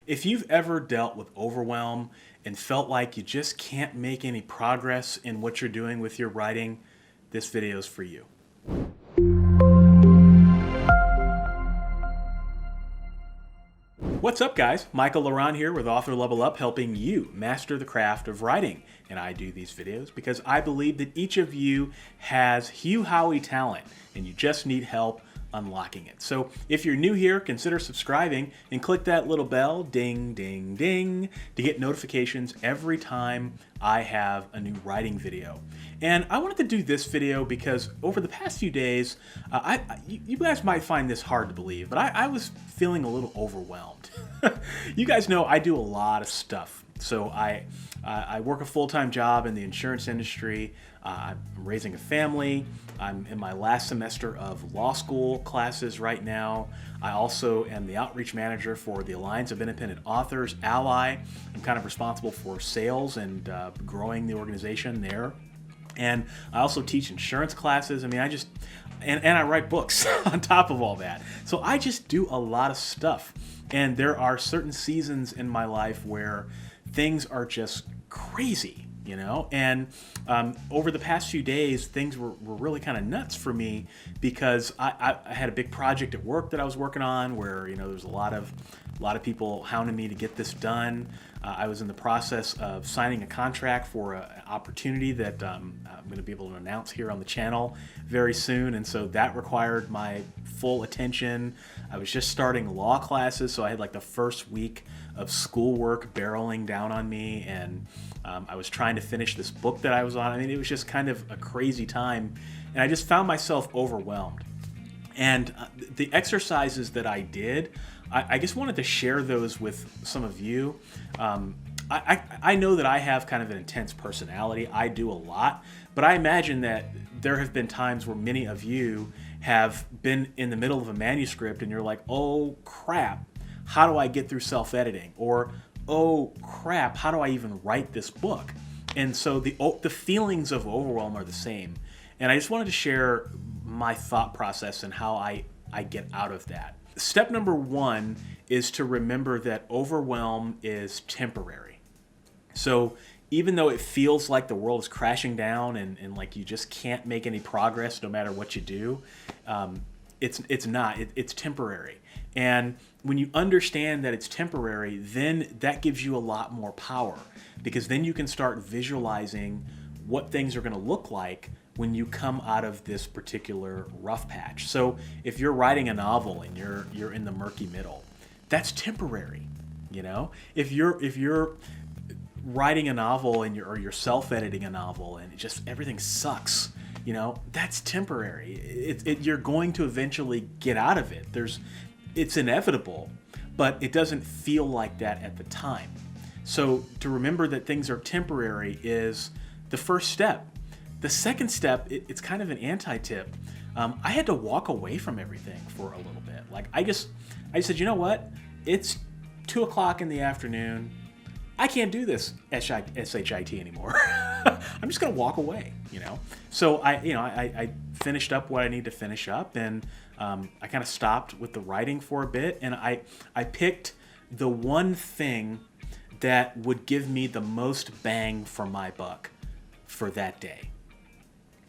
If you've ever dealt with overwhelm and felt like you just can't make any progress in what you're doing with your writing, this video is for you. What's up, guys? Michael Laurent here with Author Level Up, helping you master the craft of writing. And I do these videos because I believe that each of you has Hugh Howey talent and you just need help unlocking it. So if you're new here, consider subscribing and click that little bell, ding, ding, ding, to get notifications every time I have a new writing video. And I wanted to do this video because over the past few days, you guys might find this hard to believe, but I was feeling a little overwhelmed. You guys know I do a lot of stuff. So I work a full-time job in the insurance industry. I'm raising a family. I'm in my last semester of law school classes right now. I also am the outreach manager for the Alliance of Independent Authors, ALLI. I'm kind of responsible for sales and growing the organization there. And I also teach insurance classes. I mean, and I write books on top of all that. So I just do a lot of stuff. And there are certain seasons in my life where things are just crazy, you know? And over the past few days, things were really kind of nuts for me because I had a big project at work that I was working on where, you know, there was a lot of people hounding me to get this done. I was in the process of signing a contract for an opportunity that I'm going to be able to announce here on the channel very soon, and so that required my full attention. I was just starting law classes, so I had like the first week of schoolwork barreling down on me, and I was trying to finish this book that I was on. I mean, it was just kind of a crazy time, and I just found myself overwhelmed. And the exercises that I did, I just wanted to share those with some of you. I know that I have kind of an intense personality. I do a lot, but I imagine that there have been times where many of you have been in the middle of a manuscript and you're like, oh crap, how do I get through self-editing? Or, oh crap, how do I even write this book? And so the feelings of overwhelm are the same. And I just wanted to share my thought process and how I get out of that. Step number one is to remember that overwhelm is temporary. So even though it feels like the world is crashing down and like you just can't make any progress no matter what you do, it's not. It's temporary. And when you understand that it's temporary, then that gives you a lot more power, because then you can start visualizing what things are going to look like when you come out of this particular rough patch. So if you're writing a novel and you're in the murky middle, that's temporary, you know? If you're writing a novel and you're self-editing a novel and everything sucks, you know, that's temporary. You're going to eventually get out of it. It's inevitable, but it doesn't feel like that at the time. So to remember that things are temporary is the first step. The second step, it's kind of an anti-tip. I had to walk away from everything for a little bit. Like I said, you know what? It's 2 o'clock in the afternoon. I can't do this SHIT anymore. I'm just gonna walk away, you know? So I finished up what I need to finish up, and I kind of stopped with the writing for a bit, and I picked the one thing that would give me the most bang for my buck for that day.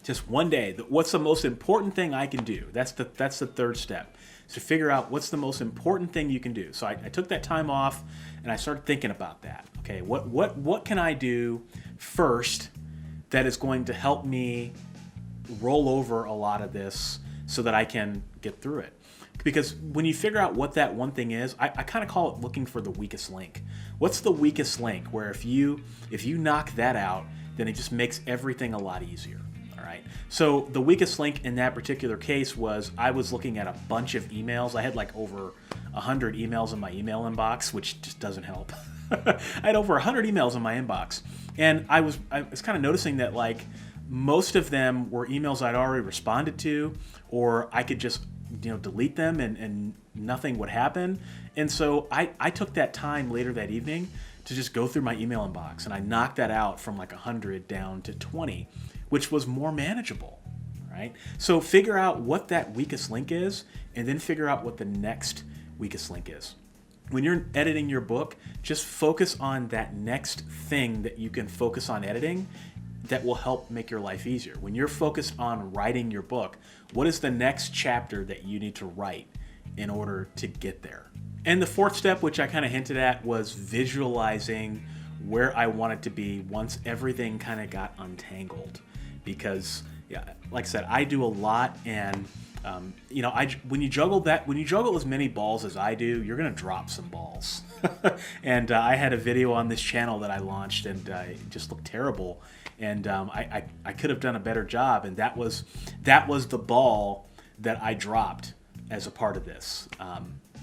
Just one day. What's the most important thing I can do? That's the third step. So figure out what's the most important thing you can do. So I took that time off and I started thinking about that. Okay, what can I do first that is going to help me roll over a lot of this so that I can get through it? Because when you figure out what that one thing is, I kind of call it looking for the weakest link. What's the weakest link where if you knock that out, then it just makes everything a lot easier. All right. So the weakest link in that particular case was I was looking at a bunch of emails. I had like over 100 emails in my email inbox, which just doesn't help. I had over 100 emails in my inbox, and I was kind of noticing that like most of them were emails I'd already responded to, or I could just delete them and nothing would happen. And so I took that time later that evening to just go through my email inbox, and I knocked that out from like 100 down to 20, which was more manageable, right? So figure out what that weakest link is, and then figure out what the next weakest link is. when you're editing your book, just focus on that next thing that you can focus on editing that will help make your life easier. When you're focused on writing your book, what is the next chapter that you need to write in order to get there? And the fourth step, which I kind of hinted at, was visualizing where I wanted to be once everything kind of got untangled. Because, yeah, like I said, I do a lot, and you know, when you juggle as many balls as I do, you're gonna drop some balls. And I had a video on this channel that I launched, and it just looked terrible. And I could have done a better job, and that was the ball that I dropped as a part of this.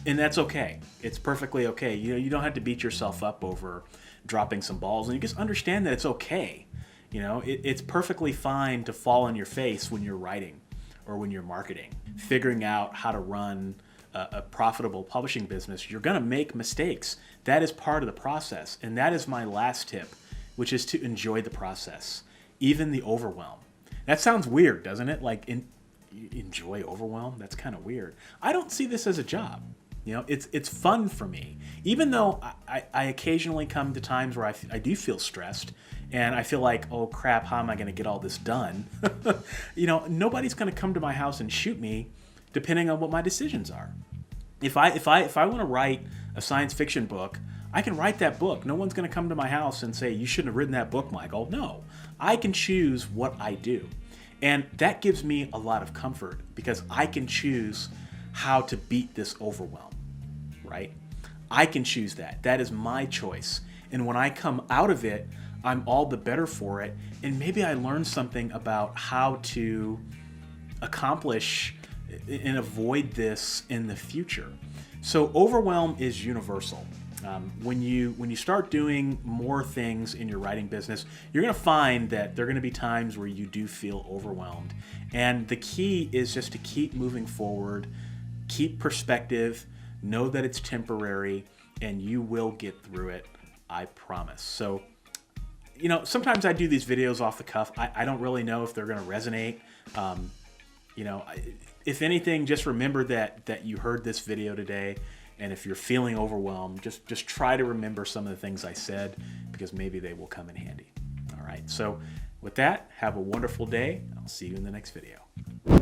And that's okay. It's perfectly okay. You know, you don't have to beat yourself up over dropping some balls, and you just understand that it's okay. You know, it's perfectly fine to fall on your face when you're writing or when you're marketing. Figuring out how to run a profitable publishing business, you're going to make mistakes. That is part of the process. And that is my last tip, which is to enjoy the process, even the overwhelm. That sounds weird, doesn't it? Like, enjoy overwhelm? That's kind of weird. I don't see this as a job. You know, it's fun for me. Even though I occasionally come to times where I do feel stressed, and I feel like, oh crap, how am I going to get all this done? You know, nobody's going to come to my house and shoot me, depending on what my decisions are. If I want to write a science fiction book, I can write that book. No one's going to come to my house and say, you shouldn't have written that book, Michael. No, I can choose what I do. And that gives me a lot of comfort, because I can choose how to beat this overwhelm, right? I can choose that. That is my choice. And when I come out of it, I'm all the better for it. And maybe I learned something about how to accomplish and avoid this in the future. So overwhelm is universal. When you start doing more things in your writing business, you're going to find that there are going to be times where you do feel overwhelmed. And the key is just to keep moving forward, keep perspective, know that it's temporary, and you will get through it, I promise. So, you know, sometimes I do these videos off the cuff. I don't really know if they're going to resonate. You know, if anything, just remember that you heard this video today. And if you're feeling overwhelmed, just try to remember some of the things I said, because maybe they will come in handy. All right. So with that, have a wonderful day. I'll see you in the next video.